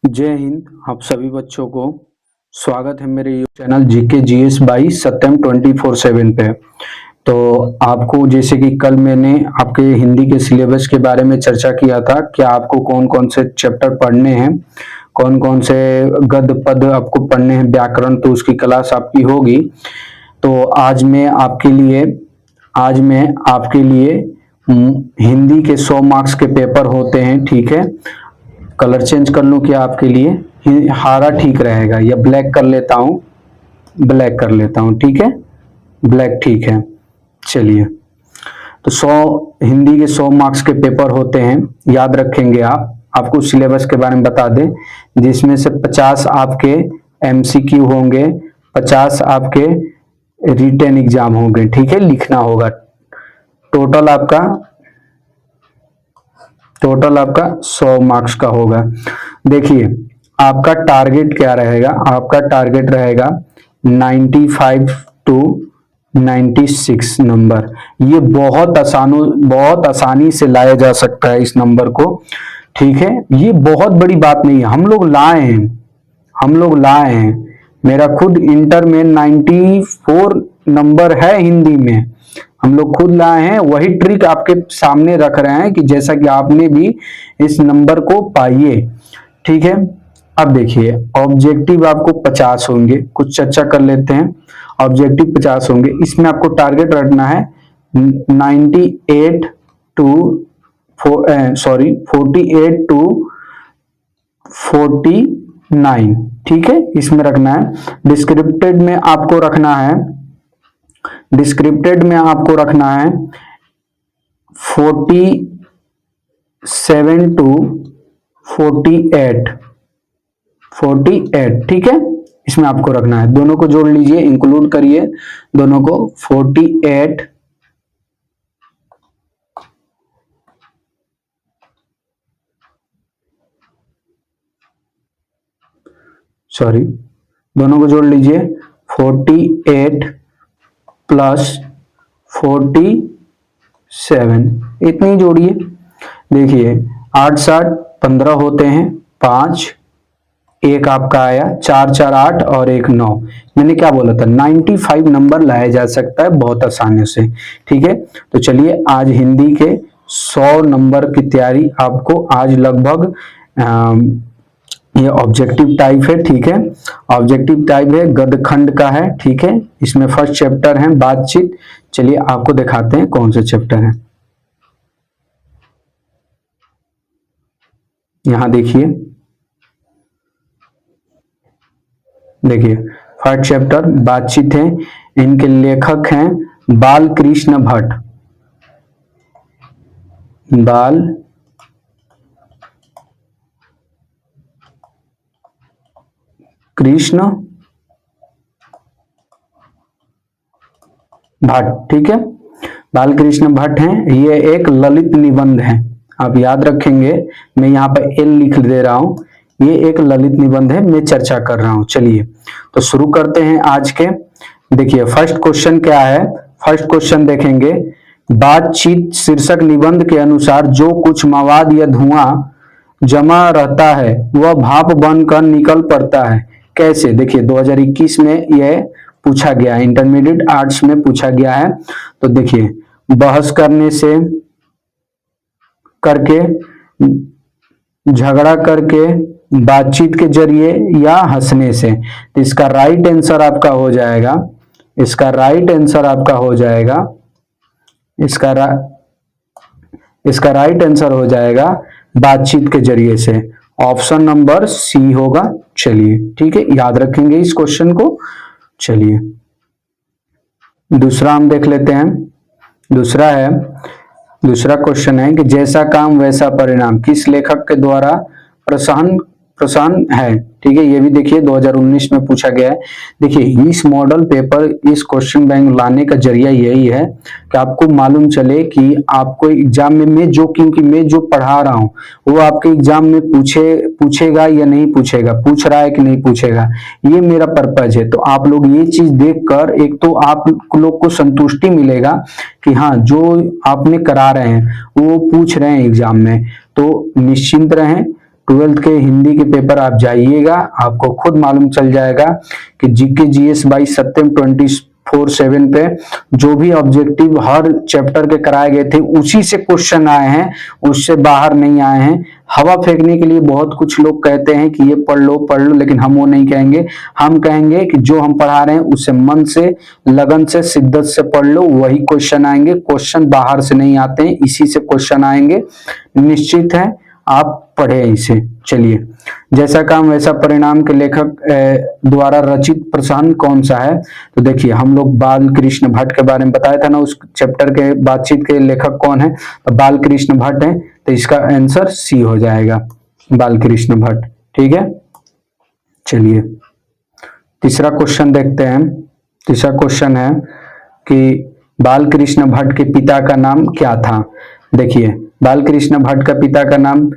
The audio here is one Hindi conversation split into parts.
जय हिंद। आप सभी बच्चों को स्वागत है मेरे YouTube channel GK GS by Satyam 24/7 पे। तो आपको जैसे कि कल मैंने आपके हिंदी के सिलेबस के बारे में चर्चा किया था कि आपको कौन कौन से चैप्टर पढ़ने हैं, कौन कौन से गद्य पद आपको पढ़ने हैं, व्याकरण, तो उसकी क्लास आपकी होगी। तो आज मैं आपके लिए हिंदी के 100 मार्क्स के पेपर होते हैं, ठीक है। कलर चेंज कर लूं क्या आपके लिए? हरा ठीक रहेगा या ब्लैक कर लेता हूं? ब्लैक कर लेता हूं, ठीक है, ब्लैक ठीक है। चलिए, तो 100 हिंदी के 100 मार्क्स के पेपर होते हैं, याद रखेंगे आप। आपको सिलेबस के बारे में बता दें, जिसमें से 50 आपके एमसीक्यू होंगे, 50 आपके रिटन एग्जाम होंगे, ठीक है, लिखना होगा। टोटल आपका 100 मार्क्स का होगा। देखिए, आपका टारगेट क्या रहेगा? आपका टारगेट रहेगा 95 टू 96 नंबर। ये बहुत आसानी से लाया जा सकता है इस नंबर को, ठीक है। ये बहुत बड़ी बात नहीं है, हम लोग लाए हैं। मेरा खुद इंटर में 94 नंबर है हिंदी में, हम लोग खुद लाए हैं। वही ट्रिक आपके सामने रख रहे हैं कि जैसा कि आपने भी इस नंबर को पाइए, ठीक है। अब देखिए, ऑब्जेक्टिव आपको 50 होंगे, कुछ चर्चा कर लेते हैं। ऑब्जेक्टिव 50 होंगे, इसमें आपको टारगेट रखना है 48 टू 48 टू 49, ठीक है, इसमें रखना है। डिस्क्रिप्टेड में आपको रखना है 47 टू 48, ठीक है, इसमें आपको रखना है। दोनों को जोड़ लीजिए, इंक्लूड करिए दोनों को। 48 दोनों को जोड़ लीजिए। 48 प्लस 47, इतनी जोड़िए। देखिए, 8 7 15 होते हैं, 5 एक आपका आया, 4 4 8 और 1 9। मैंने क्या बोला था? 95 नंबर लाया जा सकता है बहुत आसानी से, ठीक है। तो चलिए, आज हिंदी के 100 नंबर की तैयारी आपको आज लगभग ये ऑब्जेक्टिव टाइप है, ठीक है। ऑब्जेक्टिव टाइप है, गद्य खंड का है, ठीक है। इसमें फर्स्ट चैप्टर है बातचीत। चलिए आपको दिखाते हैं कौन से चैप्टर है। यहां देखिए फर्स्ट चैप्टर बातचीत है। इनके लेखक हैं बाल कृष्ण भट्ट। बाल कृष्ण भट्ट, ठीक है, बाल कृष्ण भट्ट हैं। ये एक ललित निबंध है, आप याद रखेंगे। मैं यहाँ पर एल लिख दे रहा हूं, ये एक ललित निबंध है, मैं चर्चा कर रहा हूं। चलिए, तो शुरू करते हैं आज के। देखिए, फर्स्ट क्वेश्चन क्या है? फर्स्ट क्वेश्चन देखेंगे, बातचीत शीर्षक निबंध के अनुसार जो कुछ मवाद या धुआं जमा रहता है वह भाप बनकर निकल पड़ता है, कैसे? देखिए, 2021 में यह पूछा गया है, इंटरमीडिएट आर्ट्स में पूछा गया है। तो देखिए, बहस करने से, करके, झगड़ा करके, बातचीत के जरिए या हंसने से। तो इसका राइट आंसर आपका हो जाएगा, इसका राइट आंसर हो जाएगा बातचीत के जरिए से। ऑप्शन नंबर सी होगा। चलिए, ठीक है, याद रखेंगे इस क्वेश्चन को। चलिए, दूसरा हम देख लेते हैं। दूसरा क्वेश्चन है कि जैसा काम वैसा परिणाम किस लेखक के द्वारा प्रसन्न है, ठीक है। ये भी देखिए 2019 में पूछा गया है। देखिए, इस मॉडल पेपर, इस क्वेश्चन बैंक लाने का जरिया यही है कि आपको मालूम चले कि आपको एग्जाम में क्योंकि मैं जो पढ़ा रहा हूँ वो आपके एग्जाम में पूछेगा या नहीं पूछेगा, पूछ रहा है कि नहीं पूछेगा, ये मेरा पर्पज है। तो आप लोग ये चीज देखकर एक तो आप लोग को संतुष्टि मिलेगा कि हाँ, जो आपने करा रहे हैं वो पूछ रहे हैं एग्जाम में, तो निश्चिंत रहें। ट्वेल्थ के हिंदी के पेपर आप जाइएगा, आपको खुद मालूम चल जाएगा कि जीके जीएस बाई सत्यम 24/7 पे जो भी ऑब्जेक्टिव हर चैप्टर के कराए गए थे उसी से क्वेश्चन आए हैं, उससे बाहर नहीं आए हैं। हवा फेंकने के लिए बहुत कुछ लोग कहते हैं कि ये पढ़ लो, लेकिन हम वो नहीं कहेंगे। हम कहेंगे कि जो हम पढ़ा रहे हैं उसे मन से, लगन से, शिद्दत से पढ़ लो, वही क्वेश्चन आएंगे। क्वेश्चन बाहर से नहीं आते हैं, इसी से क्वेश्चन आएंगे, निश्चित है। आप पढ़े इसे। चलिए, जैसा काम वैसा परिणाम के लेखक द्वारा रचित प्रसंग कौन सा है? तो देखिए, हम लोग बाल कृष्ण भट्ट के बारे में बताया था ना, उस चैप्टर के बातचीत के लेखक कौन है? तो बाल कृष्ण भट्ट है, तो इसका आंसर सी हो जाएगा, बाल कृष्ण भट्ट। ठीक है, चलिए तीसरा क्वेश्चन देखते हैं। तीसरा क्वेश्चन है कि बाल कृष्ण भट्ट के पिता का नाम क्या था? देखिए, बाल कृष्ण भट्ट का पिता का नाम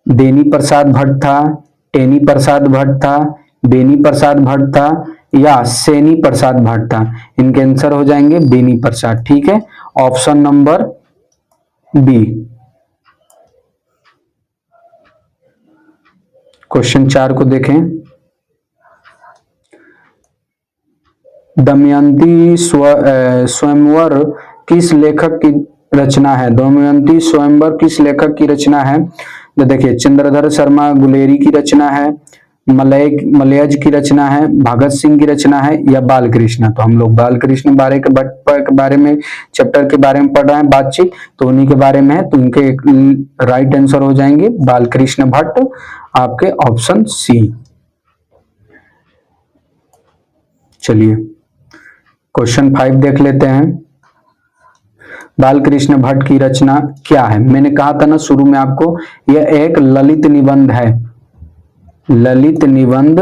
देनी प्रसाद भट्ट था, टेनी प्रसाद भट्ट था, बेनी प्रसाद भट्ट था या सेनी प्रसाद भट्ट था। इनके आंसर हो जाएंगे बेनी प्रसाद। ठीक है, ऑप्शन नंबर बी। क्वेश्चन 4 को देखें। दमयंती स्वयंवर किस लेखक की रचना है? दमयंती स्वयंवर किस लेखक की रचना है? तो देखिए, चंद्रधर शर्मा गुलेरी की रचना है, मलयज की रचना है, भगत सिंह की रचना है या बाल कृष्ण। तो हम लोग बाल कृष्ण भट्ट के बारे में, चैप्टर के बारे में पढ़ रहे हैं बातचीत, तो उन्हीं के बारे में है, तो उनके राइट आंसर हो जाएंगे बाल कृष्ण भट्ट, आपके ऑप्शन सी। चलिए क्वेश्चन 5 देख लेते हैं। बाल कृष्ण भट्ट की रचना क्या है? मैंने कहा था ना शुरू में आपको, यह एक ललित निबंध है। ललित निबंध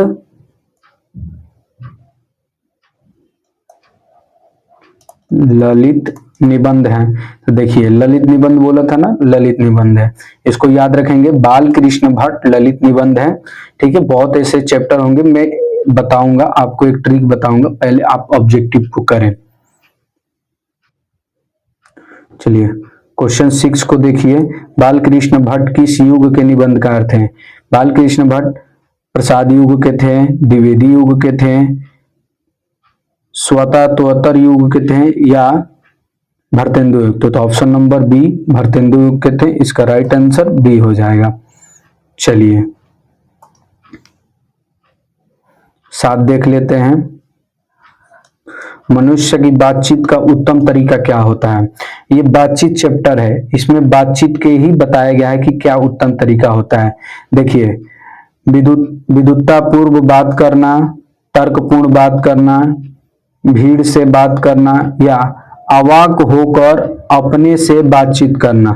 ललित निबंध है। तो देखिए, ललित निबंध बोला था ना, ललित निबंध है, इसको याद रखेंगे। बाल कृष्ण भट्ट ललित निबंध है। ठीक है, बहुत ऐसे चैप्टर होंगे, मैं बताऊंगा आपको, एक ट्रिक बताऊंगा, पहले आप ऑब्जेक्टिव को करें। चलिए क्वेश्चन 6 को देखिए। बाल कृष्ण भट्ट किस युग के निबंधकार थे? बाल कृष्ण भट्ट प्रसाद युग के थे, द्विवेदी युग के थे, स्वतंत्रोत्तर युग के थे या भरतेंदु युग? तो ऑप्शन नंबर बी, भरतेंदु युग के थे। इसका राइट आंसर बी हो जाएगा। चलिए 7 देख लेते हैं। मनुष्य की बातचीत का उत्तम तरीका क्या होता है? ये बातचीत चैप्टर है, इसमें बातचीत के ही बताया गया है कि क्या उत्तम तरीका होता है। देखिए, विद्वता पूर्व बात करना, तर्कपूर्ण बात करना, भीड़ से बात करना या अवाक होकर अपने से बातचीत करना।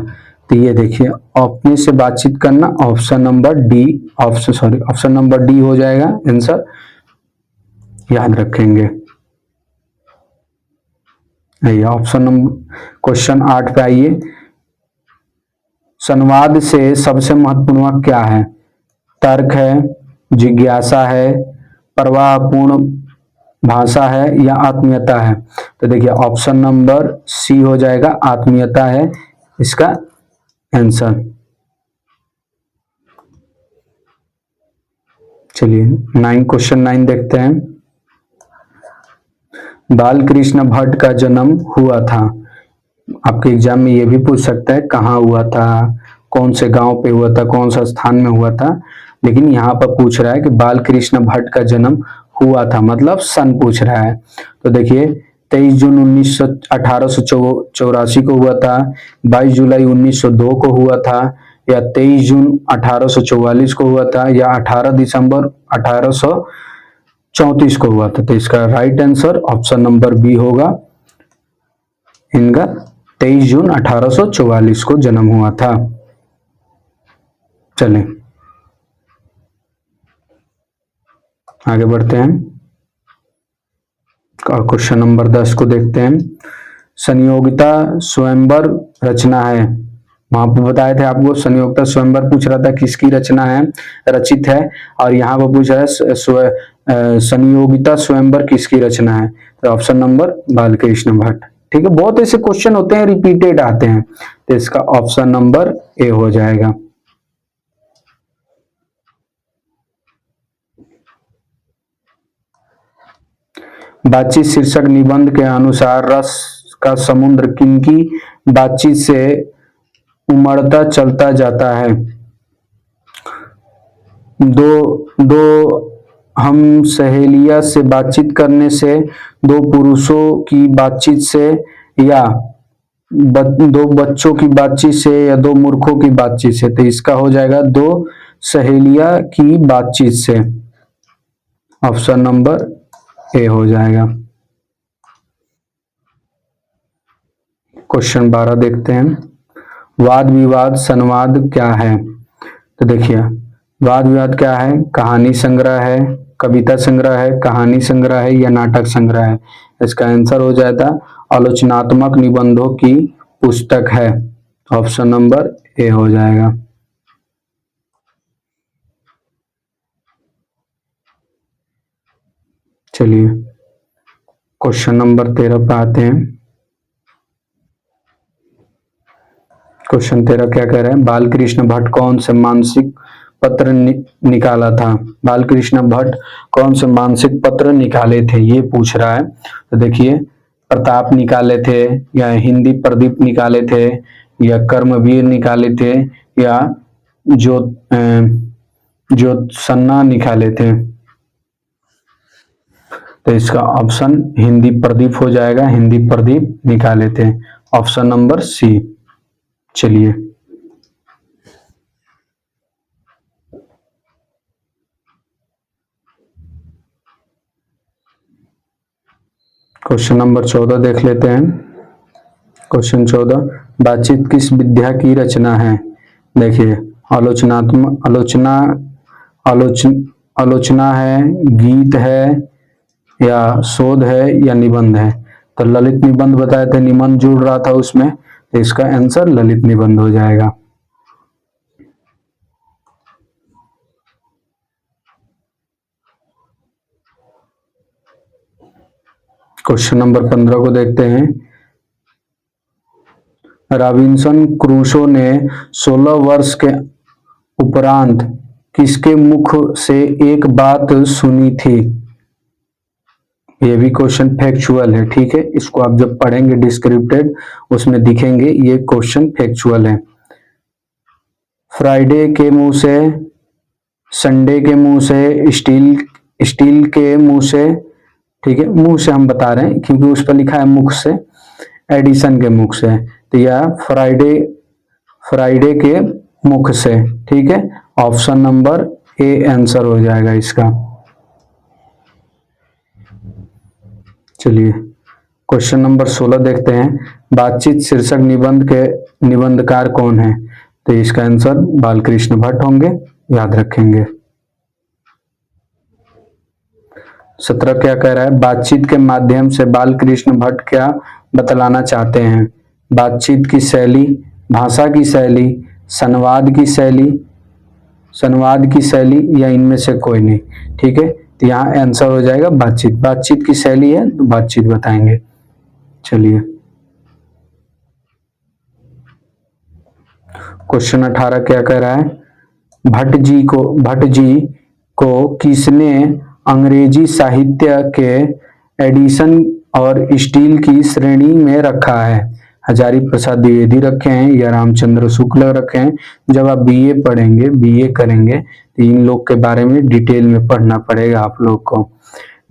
तो ये देखिए, अपने से बातचीत करना, option number D, option number D हो जाएगा आंसर, याद रखेंगे। ऑप्शन नंबर, क्वेश्चन 8 पे आइए। संवाद से सबसे महत्वपूर्ण वाक्य क्या है? तर्क है, जिज्ञासा है, प्रवाहपूर्ण भाषा है या आत्मीयता है? तो देखिए, ऑप्शन नंबर सी हो जाएगा, आत्मीयता है इसका आंसर। चलिए क्वेश्चन 9 देखते हैं। बाल कृष्ण भट्ट का जन्म हुआ था, आपके एग्जाम में ये भी पूछ सकता है कहाँ हुआ था, कौन से गांव पे हुआ था, कौन सा स्थान में हुआ था, लेकिन यहाँ पर पूछ रहा है कि बाल कृष्ण भट्ट का जन्म हुआ था, मतलब सन पूछ रहा है। तो देखिए, 23 जून 1884 को हुआ था, 22 जुलाई 1902 को हुआ था या 23 जून 1844 को हुआ था या 18 दिसंबर 1834 को हुआ था? तो इसका right answer option number B होगा, इनका 23 जून 1844 को जन्म हुआ था। चलें आगे बढ़ते हैं और क्वेश्चन नंबर 10 को देखते हैं। संयोगिता स्वयंवर रचना है, वहां पर बताए थे आपको, संयोगिता स्वयंवर पूछ रहा था किसकी रचना है, रचित है, और यहाँ पर पूछ रहा है संयोगिता स्वयंवर किसकी रचना है? तो ऑप्शन नंबर बाल कृष्ण भट्ट। ठीक है, बहुत ऐसे क्वेश्चन होते हैं रिपीटेड आते हैं, तो इसका ऑप्शन नंबर ए हो जाएगा। बातचीत शीर्षक निबंध के अनुसार रस का समुद्र किनकी बातचीत से उमड़ता चलता जाता है। दो दो हम सहेलिया से बातचीत करने से, दो पुरुषों की बातचीत से, या दो बच्चों की बातचीत से, या दो मूर्खों की बातचीत से। तो इसका हो जाएगा दो सहेलिया की बातचीत से। ऑप्शन नंबर ए हो जाएगा। क्वेश्चन 12 देखते हैं। वाद विवाद संवाद क्या है? तो देखिए वाद विवाद क्या है? कहानी संग्रह है, कविता संग्रह है, कहानी संग्रह है, या नाटक संग्रह है। इसका आंसर हो जाता आलोचनात्मक निबंधों की पुस्तक है। ऑप्शन नंबर ए हो जाएगा। चलिए क्वेश्चन नंबर 13 पे आते हैं। क्वेश्चन 13 क्या कह रहे हैं? बालकृष्ण भट्ट कौन से मानसिक पत्र निकाला था? बालकृष्ण भट्ट कौन से मानसिक पत्र निकाले थे, ये पूछ रहा है। तो देखिए प्रताप निकाले थे, या हिंदी प्रदीप निकाले थे, या कर्मवीर निकाले थे, या ज्योत्सना निकाले थे। तो इसका ऑप्शन हिंदी प्रदीप हो जाएगा। हिंदी प्रदीप निकाले थे। Option number C. चलिए क्वेश्चन नंबर 14 देख लेते हैं। क्वेश्चन 14 बातचीत किस विद्या की रचना है? देखिए आलोचनात्मक आलोचना है, गीत है, या शोध है, या निबंध है। तो ललित निबंध बताए थे, निबंध जुड़ रहा था उसमें, तो इसका आंसर ललित निबंध हो जाएगा। क्वेश्चन नंबर 15 को देखते हैं। रॉबिन्सन क्रूसो ने 16 वर्ष के उपरांत किसके मुख से एक बात सुनी थी? ये भी क्वेश्चन फैक्चुअल है, ठीक है। इसको आप जब पढ़ेंगे डिस्क्रिप्टेड उसमें दिखेंगे, ये क्वेश्चन फैक्चुअल है। फ्राइडे के मुंह से, संडे के मुंह से, स्टील के मुंह से, ठीक है, मुंह से हम बता रहे हैं क्योंकि उस पर लिखा है मुख से, एडिसन के मुख से। तो यह फ्राइडे के मुख से, ठीक है। ऑप्शन नंबर ए आंसर हो जाएगा इसका। चलिए क्वेश्चन नंबर 16 देखते हैं। बातचीत शीर्षक निबंध के निबंधकार कौन है? तो इसका आंसर बालकृष्ण भट्ट होंगे, याद रखेंगे। 17 क्या कह रहा है? बातचीत के माध्यम से बालकृष्ण भट्ट क्या बतलाना चाहते हैं? बातचीत की शैली, भाषा की शैली, संवाद की शैली, या इनमें से कोई नहीं, ठीक है। तो यहाँ आंसर हो जाएगा बातचीत की शैली है तो बातचीत बताएंगे। चलिए क्वेश्चन 18 क्या कह रहा है? भट्ट जी को किसने अंग्रेजी साहित्य के एडिशन और स्टील की श्रेणी में रखा है? हजारी प्रसाद द्विवेदी रखे हैं, या रामचंद्र शुक्ल रखे हैं। जब आप बीए करेंगे तो इन लोग के बारे में डिटेल में पढ़ना पड़ेगा आप लोग को।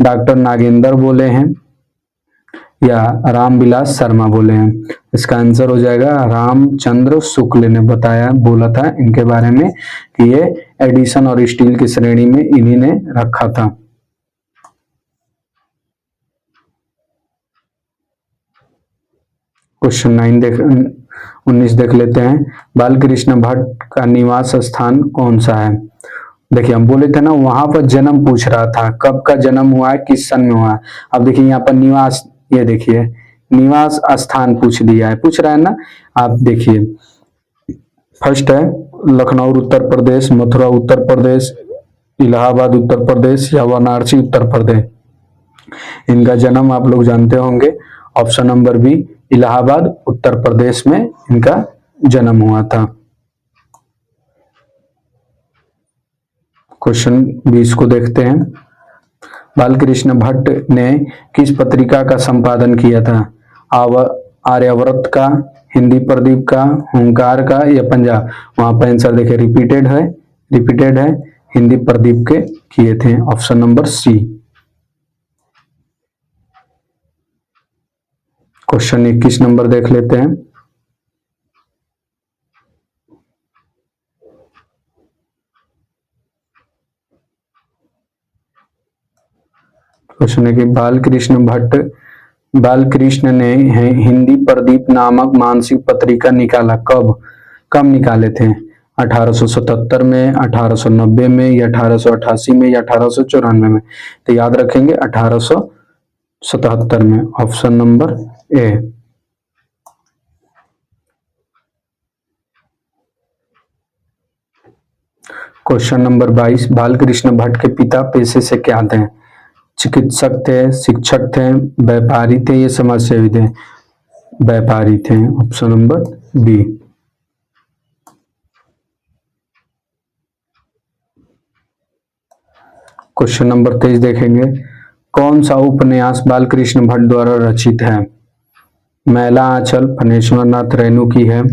डॉक्टर नागेंद्र बोले हैं, या रामविलास शर्मा बोले हैं। इसका आंसर हो जाएगा रामचंद्र शुक्ल ने बोला था इनके बारे में कि ये एडिशन और स्टील की श्रेणी में इन्हीं ने रखा था। क्वेश्चन 19 देख लेते हैं। बालकृष्ण भट्ट का निवास स्थान कौन सा है? देखिए हम बोले थे ना वहां पर जन्म पूछ रहा था, कब का जन्म हुआ है, किस सन में हुआ है। अब देखिए यहाँ पर निवास, ये देखिए निवास स्थान पूछ रहा है ना। आप देखिए फर्स्ट है लखनऊ उत्तर प्रदेश, मथुरा उत्तर प्रदेश, इलाहाबाद उत्तर प्रदेश, या वाराणसी उत्तर प्रदेश। इनका जन्म आप लोग जानते होंगे। Option number B Allahabad Uttar Pradesh में इनका जन्म हुआ था। क्वेश्चन 20 को देखते हैं। बालकृष्ण भट्ट ने किस पत्रिका का संपादन किया था? आर्यावर्त का, हिंदी प्रदीप का, हुंकार का या पंजाब? वहां पर आंसर देखिए रिपीटेड है, हिंदी प्रदीप के किए थे, option number C. Question 21 number देख लेते हैं। क्वेश्चन है कि बालकृष्ण ने हिंदी प्रदीप नामक मासिक पत्रिका निकाला कब निकाले थे? 1877 में, 1890 में या 1888 में या 1894 में? तो याद रखेंगे 1877 में, option number A. Question number 22, Balkrishna Bhatt के पिता पेशे से क्या थे? चिकित्सक थे, शिक्षक थे, व्यापारी थे या समाजसेवी थे? व्यापारी थे, option number B. Question number 23 देखेंगे, कौन सा उपन्यास बालकृष्ण भट्ट द्वारा रचित है? मैला आंचल फणेश्वर नाथ रेणु की है,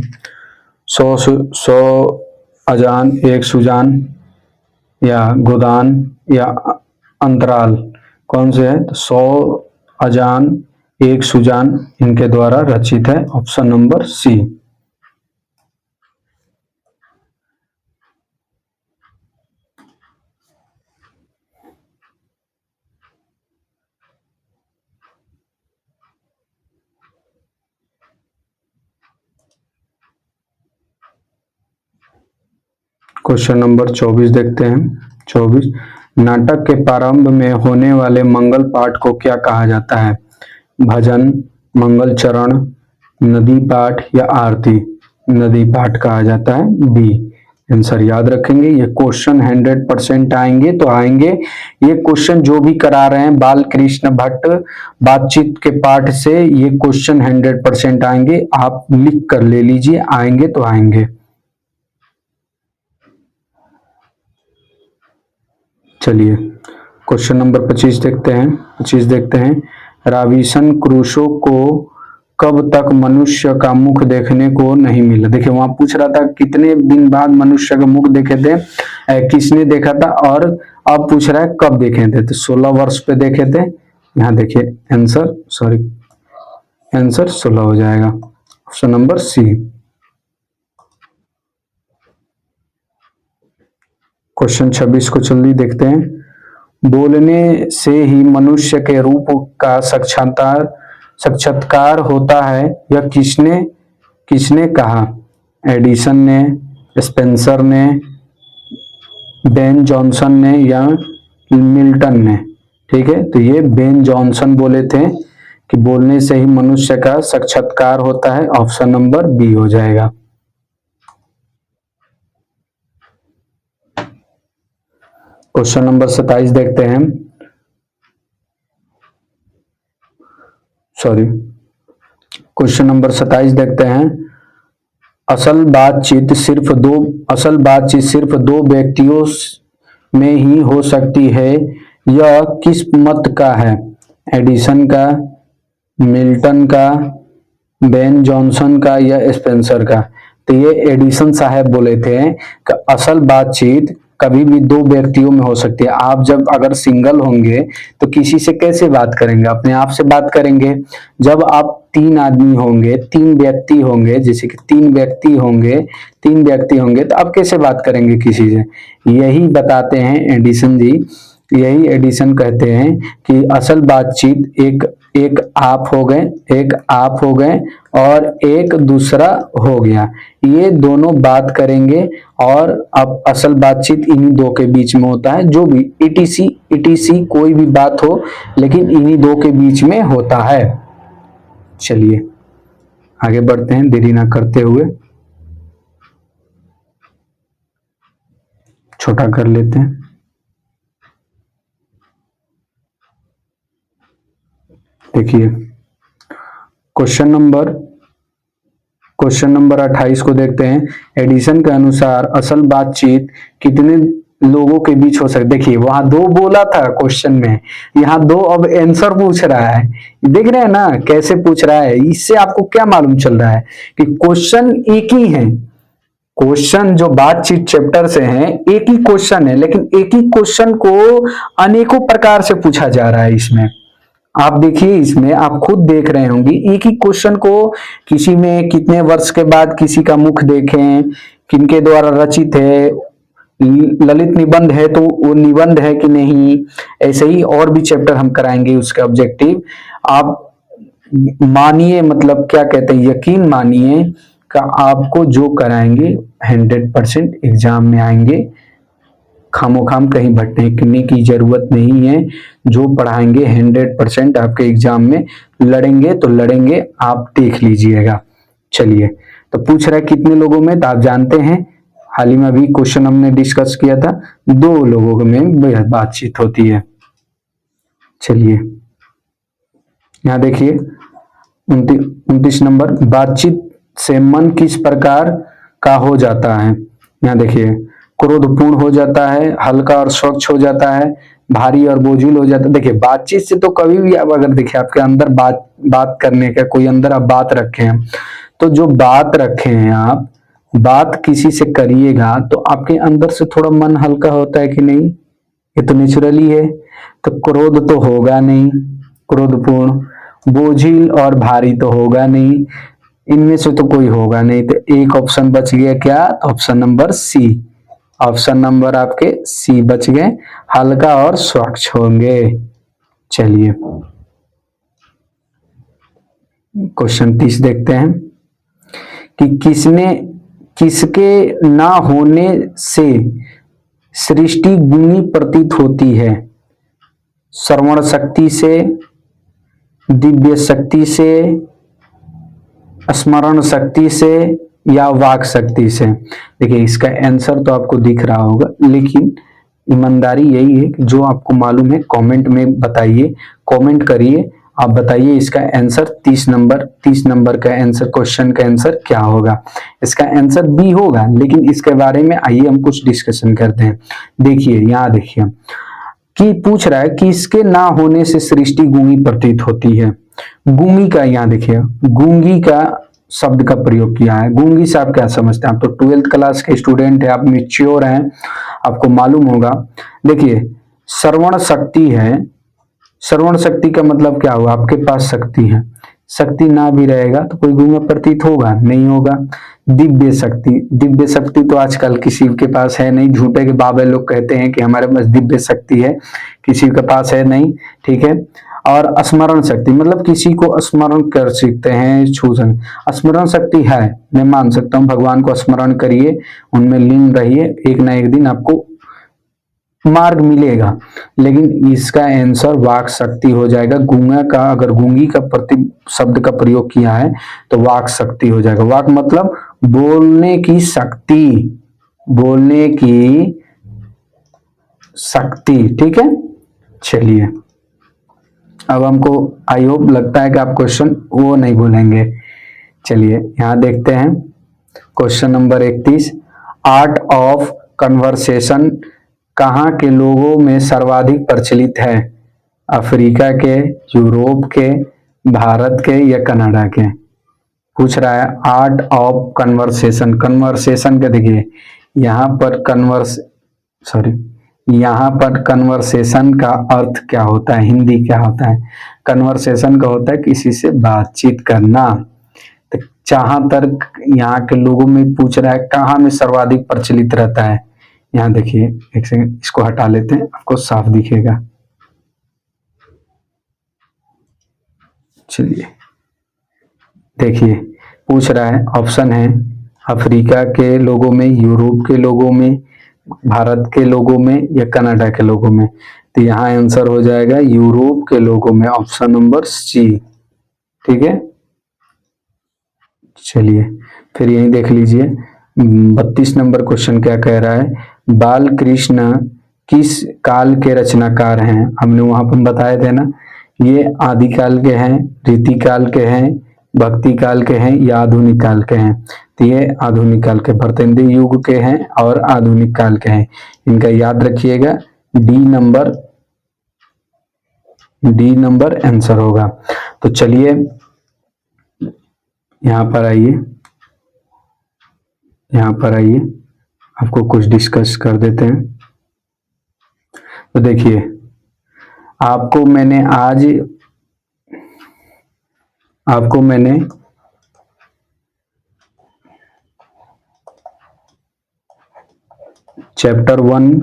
100 अजान एक सुजान या गोदान या अंतराल? कौन से है? तो 100 अजान एक सुजान इनके द्वारा रचित है, option number C. Question number 24 देखते हैं। 24, नाटक के प्रारंभ में होने वाले मंगल पाठ को क्या कहा जाता है? भजन, मंगल चरण, नदी पाठ या आरती? नदी पाठ कहा जाता है, बी। आंसर याद रखेंगे। ये क्वेश्चन 100% आएंगे तो आएंगे। ये क्वेश्चन जो भी करा रहे हैं बालकृष्ण भट्ट बातचीत के पाठ से, ये क्वेश्चन 100% आएंगे। आप लिख कर ले लीजिए, आएंगे तो आएंगे। चलिए क्वेश्चन नंबर 25 देखते हैं। 25 देखते हैं, रॉबिन्सन क्रूसो को कब तक मनुष्य का मुख देखने को नहीं मिला? देखिए वहां पूछ रहा था कितने दिन बाद मनुष्य का मुख देखे थे, किसने देखा था, और अब पूछ रहा है कब देखे थे। तो 16 वर्ष पे देखे थे। यहाँ देखिए आंसर 16 हो जाएगा, ऑप्शन नंबर सी। क्वेश्चन 26 को जल्दी देखते हैं। बोलने से ही मनुष्य के रूप का साक्षात्कार होता है, यह किसने कहा? एडिसन ने, स्पेंसर ने, बेन जॉनसन ने या मिल्टन ने? ठीक है, तो ये बेन जॉनसन बोले थे कि बोलने से ही मनुष्य का साक्षात्कार होता है, ऑप्शन नंबर बी हो जाएगा। क्वेश्चन नंबर 27 देखते हैं। क्वेश्चन नंबर 27 देखते हैं। असल बातचीत सिर्फ दो व्यक्तियों में ही हो सकती है, यह किस मत का है? एडिसन का, मिल्टन का, बेन जॉनसन का या स्पेंसर का? तो ये एडिसन साहब बोले थे कि असल बातचीत कभी भी दो व्यक्तियों में हो सकती है। आप जब अगर सिंगल होंगे तो किसी से कैसे बात करेंगे? अपने आप से बात करेंगे। जब आप 3 आदमी होंगे, 3 व्यक्ति होंगे, जैसे कि 3 व्यक्ति होंगे तो आप कैसे बात करेंगे किसी से? यही बताते हैं एडिसन जी, यही एडिसन कहते हैं कि असल बातचीत एक आप हो गए और एक दूसरा हो गया, ये दोनों बात करेंगे और अब असल बातचीत इन्हीं दो के बीच में होता है। जो भी इटीसी कोई भी बात हो, लेकिन इन्हीं दो के बीच में होता है। चलिए आगे बढ़ते हैं देरी ना करते हुए, छोटा कर लेते हैं। देखिए क्वेश्चन नंबर 28 को देखते हैं। एडिसन के अनुसार असल बातचीत कितने लोगों के बीच हो सकते। देखिए वहां दो बोला था क्वेश्चन में, यहाँ दो अब आंसर पूछ रहा है। देख रहे हैं ना कैसे पूछ रहा है। इससे आपको क्या मालूम चल रहा है कि क्वेश्चन एक ही है। क्वेश्चन जो बातचीत चैप्टर से हैं एक ही क्वेश्चन है, लेकिन एक ही क्वेश्चन को अनेकों प्रकार से पूछा जा रहा है। इसमें आप देखिए, इसमें आप खुद देख रहे होंगे एक ही क्वेश्चन को किसी में कितने वर्ष के बाद किसी का मुख देखें, किनके द्वारा रचित है, ललित निबंध है तो वो निबंध है कि नहीं, ऐसे ही और भी चैप्टर हम कराएंगे उसके ऑब्जेक्टिव। आप मानिए, मतलब क्या कहते हैं, यकीन मानिए का आपको जो कराएंगे 100% एग्जाम में आएंगे। खामोखाम कहीं भटकने की जरूरत नहीं है। जो पढ़ाएंगे 100% आपके एग्जाम में लड़ेंगे तो लड़ेंगे, आप देख लीजिएगा। चलिए, तो पूछ रहा है कितने लोगों में, तो आप जानते हैं हाल ही में अभी क्वेश्चन हमने डिस्कस किया था, 2 लोगों में बातचीत होती है। चलिए यहाँ देखिए 29 नंबर, बातचीत से मन किस प्रकार का हो जाता है। यहाँ देखिए क्रोधपूर्ण हो जाता है, हल्का और स्वच्छ हो जाता है, भारी और बोझिल हो जाता है। देखिए बातचीत से तो कभी भी आप अगर देखिए आपके अंदर बात करने का कोई अंदर आप बात रखे हैं, तो जो बात रखे हैं आप बात किसी से करिएगा तो आपके अंदर से थोड़ा मन हल्का होता है कि नहीं, ये तो नेचुरली है। तो क्रोध तो होगा नहीं, क्रोधपूर्ण, बोझिल और भारी तो होगा नहीं, इनमें से तो कोई होगा नहीं। तो एक ऑप्शन बच गया क्या, option number C. Option number आपके सी बच गए, हल्का और स्वच्छ होंगे। चलिए क्वेश्चन 30 देखते हैं कि किसके ना होने से सृष्टि गूंगी प्रतीत होती है। श्रवण शक्ति से, दिव्य शक्ति से, स्मरण शक्ति से या वाक शक्ति से। देखिए इसका आंसर तो आपको दिख रहा होगा, लेकिन ईमानदारी यही है कि जो आपको मालूम है कमेंट में बताइए, कमेंट करिए, आप बताइए इसका आंसर 30 नंबर का आंसर, क्वेश्चन का आंसर क्या होगा। इसका आंसर बी होगा, लेकिन इसके बारे में आइए हम कुछ डिस्कशन करते हैं। देखिए यहाँ देखिए कि पूछ रहा है कि इसके ना होने से सृष्टि गूंगी प्रतीत होती है। गूंगी का यहाँ देखिए, गूंगी का शब्द का प्रयोग किया है। गूंगी से आप क्या समझते हैं, आप तो 12th क्लास के स्टूडेंट है, आप मैच्योर हैं, आपको मालूम होगा। देखिए श्रवण शक्ति है, श्रवण शक्ति का मतलब क्या हुआ, आपके पास शक्ति है, शक्ति ना भी रहेगा तो कोई गूंगा प्रतीत होगा नहीं होगा। दिव्य शक्ति तो आजकल किसी के पास है नहीं, झूठे के बाबे लोग कहते हैं कि हमारे पास दिव्य शक्ति है, किसी के पास है नहीं, ठीक है। और स्मरण शक्ति मतलब किसी को स्मरण कर सकते हैं, छू सकते, स्मरण शक्ति है, मैं मान सकता हूँ। भगवान को स्मरण करिए, उनमें लीन रहिए, एक ना एक दिन आपको मार्ग मिलेगा। लेकिन इसका आंसर वाक शक्ति हो जाएगा। गूंगा का अगर गूंगी का प्रति शब्द का प्रयोग किया है तो वाक शक्ति हो जाएगा। वाक मतलब बोलने की शक्ति, बोलने की शक्ति, ठीक है। चलिए अब हमको आई होप लगता है कि आप क्वेश्चन वो नहीं भूलेंगे। चलिए यहाँ देखते हैं question number 31, art of conversation कहाँ के लोगों में सर्वाधिक प्रचलित है। अफ्रीका के, यूरोप के, भारत के या कनाडा के। पूछ रहा है आर्ट ऑफ कन्वर्सेशन। कन्वर्सेशन का देखिए यहाँ पर यहाँ पर कन्वर्सेशन का अर्थ क्या होता है, हिंदी क्या होता है। कन्वर्सेशन का होता है किसी से बातचीत करना। तो जहां तक यहाँ के लोगों में पूछ रहा है कहाँ में सर्वाधिक प्रचलित रहता है, यहाँ देखिए एक सेकंड इसको हटा लेते हैं, आपको साफ दिखेगा। चलिए देखिए पूछ रहा है, ऑप्शन है अफ्रीका के लोगों में, यूरोप के लोगों में, भारत के लोगों में या कनाडा के लोगों में। तो यहाँ आंसर हो जाएगा यूरोप के लोगों में, ऑप्शन नंबर सी, ठीक है। चलिए फिर यही देख लीजिए 32 नंबर क्वेश्चन क्या कह रहा है, बाल कृष्ण किस काल के रचनाकार हैं। हमने वहां पर बताए थे ना, ये आदिकाल के हैं, रीतिकाल के हैं भक्ति काल के हैं या आधुनिक काल के हैं? तो ये आधुनिक काल के, भरतेंद्र युग के हैं और आधुनिक काल के हैं। इनका याद रखिएगा, डी नंबर आंसर होगा। तो चलिए यहां पर आइए, आपको कुछ डिस्कस कर देते हैं। तो देखिए, आपको मैंने चैप्टर 1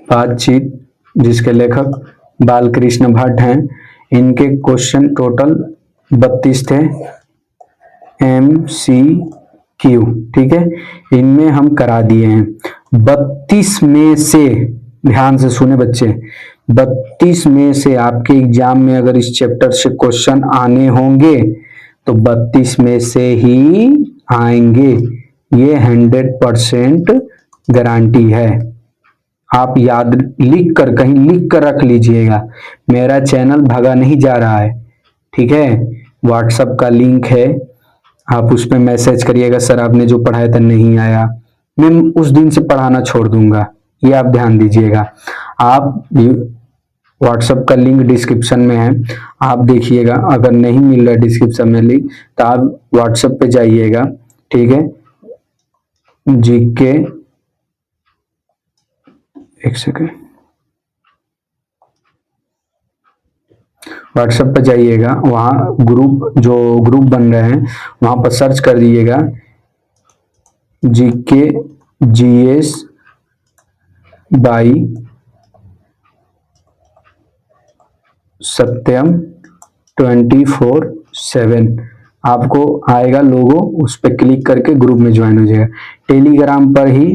बातचीत, जिसके लेखक बालकृष्ण भट्ट हैं, इनके क्वेश्चन टोटल 32 थे, MCQ, ठीक है। इनमें हम करा दिए हैं 32 में से, ध्यान से सुने बच्चे, 32 में से आपके एग्जाम में अगर इस चैप्टर से क्वेश्चन आने होंगे तो 32 में से ही आएंगे, ये 100% गारंटी है। आप याद कहीं लिख कर रख लीजिएगा, मेरा चैनल भगा नहीं जा रहा है, ठीक है। व्हाट्सएप का लिंक है, आप उस पर मैसेज करिएगा, सर आपने जो पढ़ाया था नहीं आया, मैं उस दिन से पढ़ाना छोड़ दूंगा, ये आप ध्यान दीजिएगा। आप व्हाट्सएप का लिंक डिस्क्रिप्शन में है, आप देखिएगा। अगर नहीं मिल रहा डिस्क्रिप्शन में लिंक तो आप व्हाट्सएप पे जाइएगा, ठीक है। जीके, एक सेकंड, व्हाट्सएप पे जाइएगा, वहां ग्रुप बन रहे हैं, वहां पर सर्च कर दीजिएगा जीके जीएस बाई सत्यम 24/7, आपको आएगा लोगो, उस पर क्लिक करके ग्रुप में ज्वाइन हो जाएगा। टेलीग्राम पर ही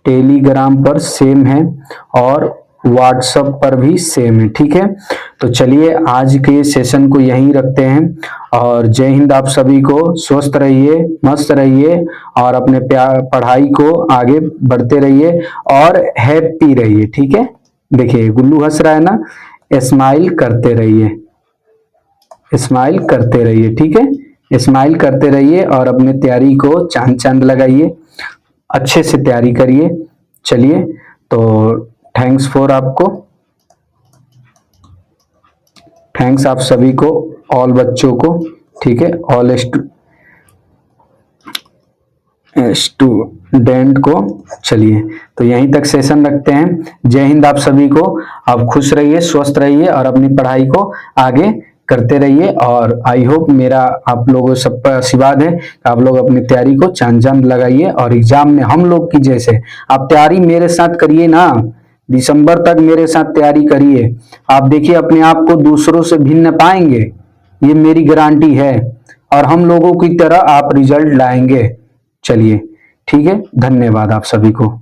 टेलीग्राम पर सेम है और व्हाट्सएप पर भी सेम है, ठीक है। तो चलिए आज के सेशन को यहीं रखते हैं और जय हिंद। आप सभी को स्वस्थ रहिए, मस्त रहिए और अपने पढ़ाई को आगे बढ़ते रहिए और हैप्पी रहिए, ठीक है। देखिए गुल्लू हंस रहा है ना, स्माइल करते रहिए, ठीक है। स्माइल करते रहिए और अपने तैयारी को चांद लगाइए, अच्छे से तैयारी करिए। चलिए, तो थैंक्स आप सभी को, ऑल बच्चों को, ठीक है, ऑल स्टूडेंट को। चलिए, तो यहीं तक सेशन रखते हैं। जय हिंद आप सभी को। आप खुश रहिए, स्वस्थ रहिए और अपनी पढ़ाई को आगे करते रहिए। और आई होप मेरा आप लोगों सब पर आशीर्वाद है, आप लोग अपनी तैयारी को चांद लगाइए और एग्जाम में हम लोग की जैसे आप तैयारी मेरे साथ करिए ना, दिसंबर तक मेरे साथ तैयारी करिए। आप देखिए अपने आप को दूसरों से भिन्न पाएंगे, ये मेरी गारंटी है, और हम लोगों की तरह आप रिजल्ट लाएंगे। चलिए ठीक है, धन्यवाद आप सभी को।